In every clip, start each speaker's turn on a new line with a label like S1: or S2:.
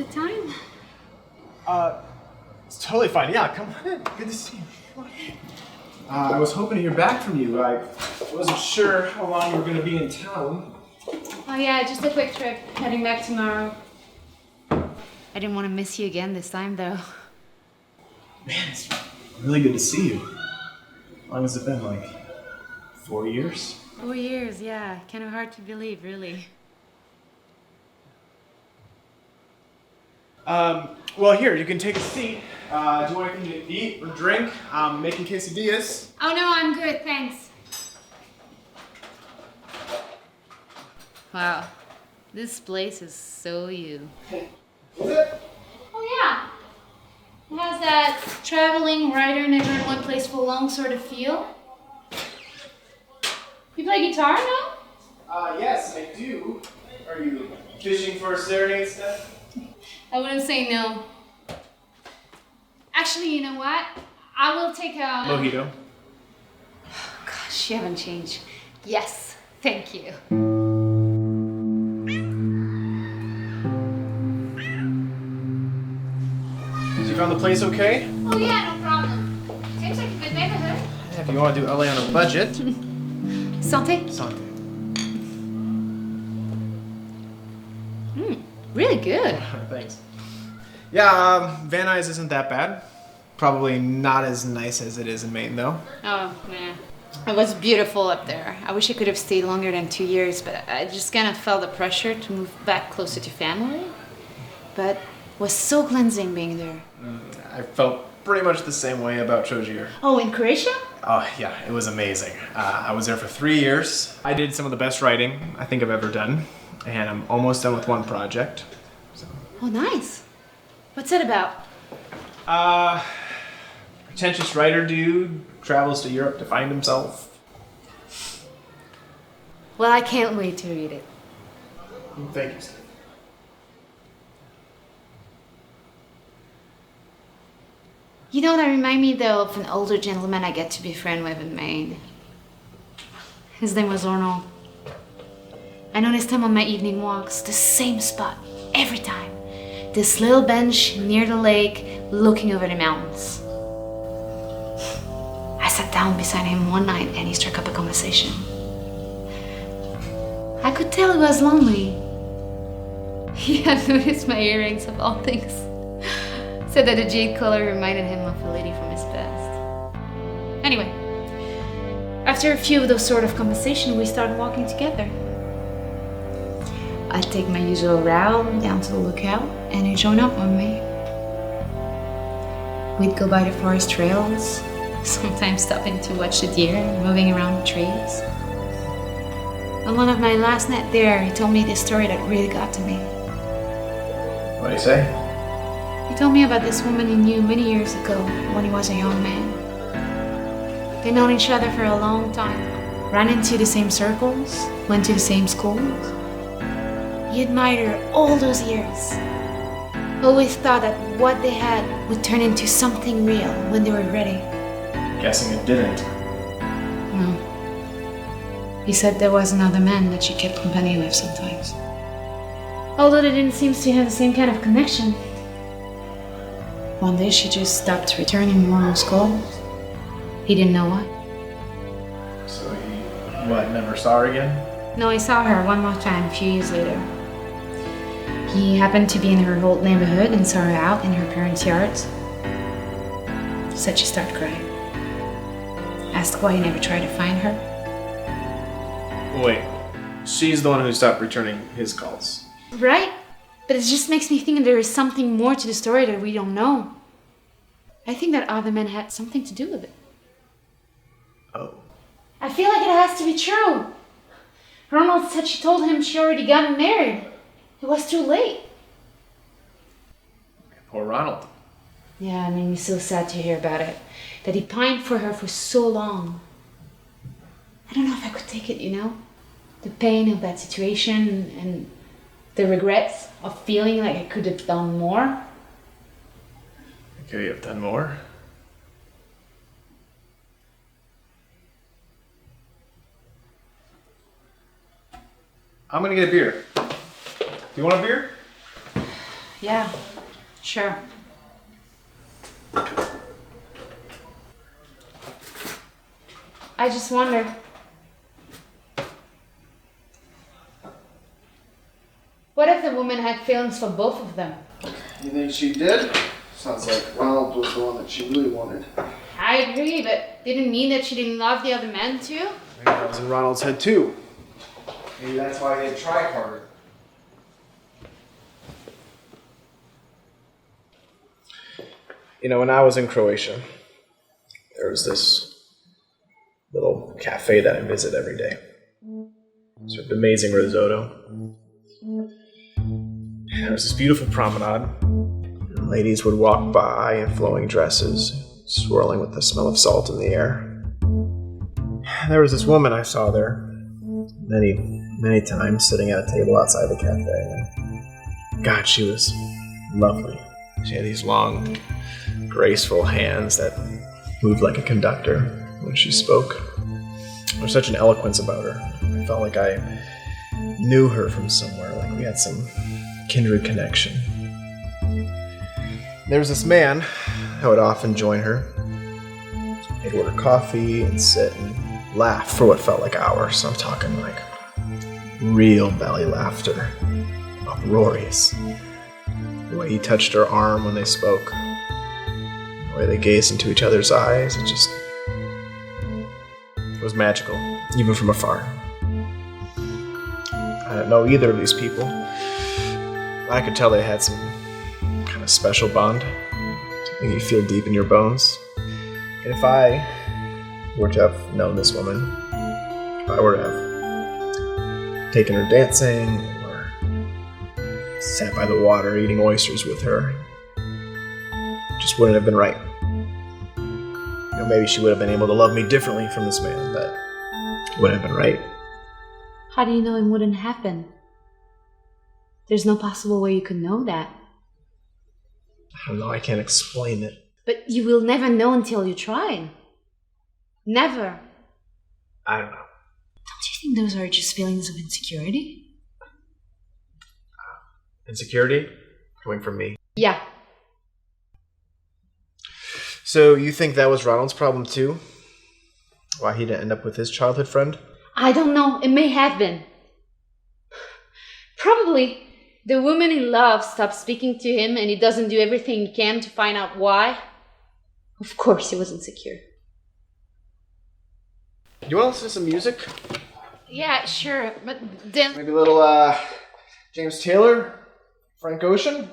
S1: good time?
S2: It's totally fine. Yeah, come on in. Good to see you. Come on. I was hoping to hear back from you. I wasn't sure how long you were going to be in town.
S1: Oh yeah, just a quick trip. Heading back tomorrow. I didn't want to miss you again this time, though.
S2: Man, it's really good to see you. How long has it been? Like 4 years?
S1: 4 years, yeah. Kind of hard to believe, really.
S2: Well, here, you can take a seat. Do you want anything to eat or drink? I'm making quesadillas.
S1: Oh no, I'm good, thanks. Wow, this place is so you.
S2: Is it?
S1: Oh yeah. It has that traveling writer never in one place for long sort of feel. You play guitar, no?
S2: Yes, I do. Are you fishing for a serenade instead?
S1: I wouldn't say no. Actually, you know what? I will take a...
S2: Mojito.
S1: Gosh, you haven't changed. Yes, thank you.
S2: So you found the place okay?
S1: Oh yeah, no problem. Seems like a good neighborhood.
S2: If you want to do LA on a budget.
S1: Santé?
S2: Santé.
S1: Really good.
S2: Thanks. Yeah, Van Nuys isn't that bad. Probably not as nice as it is in Maine, though.
S1: Oh, man. It was beautiful up there. I wish I could have stayed longer than 2 years, but I just kind of felt the pressure to move back closer to family. But it was so cleansing being there.
S2: I felt pretty much the same way about Chogier.
S1: Oh, in Croatia?
S2: Oh, yeah, it was amazing. I was there for 3 years. I did some of the best writing I think I've ever done, and I'm almost done with one project. So.
S1: Oh, nice. What's it about?
S2: Pretentious writer dude travels to Europe to find himself.
S1: Well, I can't wait to read it.
S2: Thank you, Steve.
S1: You know, that remind me, though, of an older gentleman I get to be friend with in Maine. His name was Arnold. I noticed him on my evening walks, the same spot, every time. This little bench near the lake, looking over the mountains. I sat down beside him one night and he struck up a conversation. I could tell he was lonely. He had noticed my earrings, of all things. Said that the jade color reminded him of a lady from his past. Anyway, after a few of those sort of conversations, we started walking together. I'd take my usual route down to the lookout, and he'd join up on me. We'd go by the forest trails, sometimes stopping to watch the deer moving around the trees. On one of my last nights there, he told me this story that really got to me.
S2: What do you say?
S1: He told me about this woman he knew many years ago when he was a young man. They'd known each other for a long time, ran into the same circles, went to the same schools. He admired her all those years. Always thought that what they had would turn into something real when they were ready.
S2: Guessing it didn't.
S1: No. He said there was another man that she kept company with sometimes. Although they didn't seem to have the same kind of connection. One day she just stopped returning Arnold's calls. He didn't know why.
S2: So he, never saw her again?
S1: No, he saw her one more time a few years later. He happened to be in her old neighborhood and saw her out in her parents' yards. Said she started crying. Asked why he never tried to find her.
S2: Wait, she's the one who stopped returning his calls.
S1: Right? But it just makes me think there is something more to the story that we don't know. I think that other men had something to do with it.
S2: Oh.
S1: I feel like it has to be true. Ronald said she told him she already got married. It was too late.
S2: Poor Ronald.
S1: Yeah, it made me so sad to hear about it. That he pined for her for so long. I don't know if I could take it, you know? The pain of that situation and the regrets of feeling like I could have done more.
S2: Could you have done more? I'm gonna get a beer. Do you want a beer?
S1: Yeah, sure. I just wondered. What if the woman had feelings for both of them?
S3: You think she did? Sounds like Ronald was the one that she really wanted.
S1: I agree, but didn't mean that she didn't love the other man too?
S2: Maybe that was in Ronald's head too. Maybe that's why they tried harder. You know, when I was in Croatia, there was this little cafe that I visit every day. Served amazing risotto. There was this beautiful promenade. Ladies would walk by in flowing dresses, swirling with the smell of salt in the air. There was this woman I saw there many times sitting at a table outside the cafe. And God, she was lovely. She had these long, graceful hands that moved like a conductor when she spoke. There was such an eloquence about her. I felt like I knew her from somewhere, like we had some kindred connection. There was this man that would often join her. He'd order coffee and sit and laugh for what felt like hours. I'm talking like real belly laughter, uproarious. The way he touched her arm when they spoke, the way they gazed into each other's eyes, it was magical, even from afar. I don't know either of these people. I could tell they had some kind of special bond, something you feel deep in your bones. And if I were to have known this woman, if I were to have taken her dancing or sat by the water eating oysters with her, it just wouldn't have been right. You know, maybe she would have been able to love me differently from this man, but it wouldn't have been right.
S1: How do you know it wouldn't happen? There's no possible way you could know that.
S2: I don't know, I can't explain it.
S1: But you will never know until you try. Never.
S2: I don't know.
S1: Don't you think those are just feelings of insecurity?
S2: Insecurity? Coming from me?
S1: Yeah.
S2: So you think that was Ronald's problem too? Why he didn't end up with his childhood friend?
S1: I don't know. It may have been. Probably the woman in love stopped speaking to him and he doesn't do everything he can to find out why. Of course he was insecure.
S2: You want to listen to some music?
S1: Yeah, sure. But then...
S2: Maybe a little James Taylor? Frank Ocean?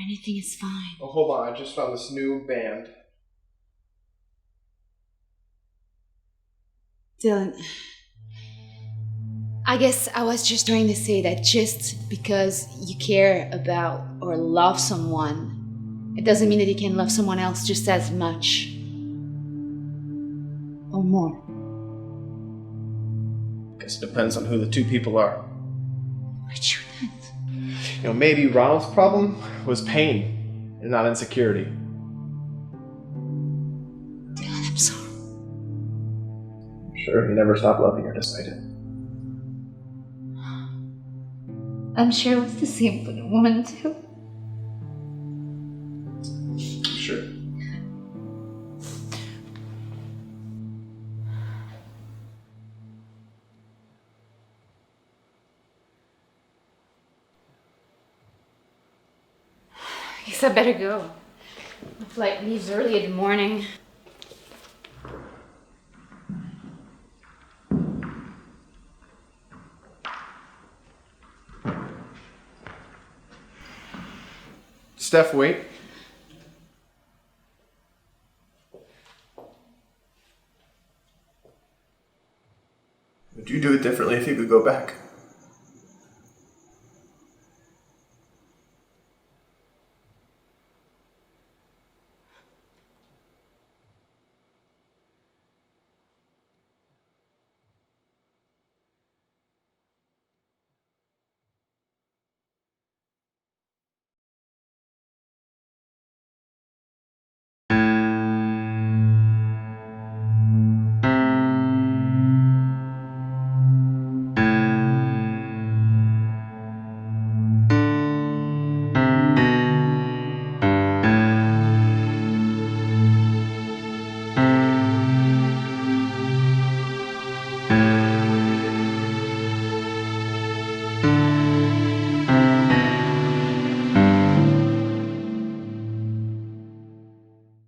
S1: Anything is fine.
S2: Oh, hold on. I just found this new band.
S1: Dylan, I guess I was just trying to say that just because you care about or love someone, it doesn't mean that you can love someone else just as much. Or more.
S2: Guess it depends on who the two people are.
S1: But you're not.
S2: You know, maybe Ronald's problem was pain and not insecurity.
S1: Dylan, I'm sorry.
S2: Sure, he never stopped loving her despite it.
S1: I'm sure it was the same for the woman too.
S2: Sure.
S1: I guess I better go. My flight leaves early in the morning.
S2: Steph, wait.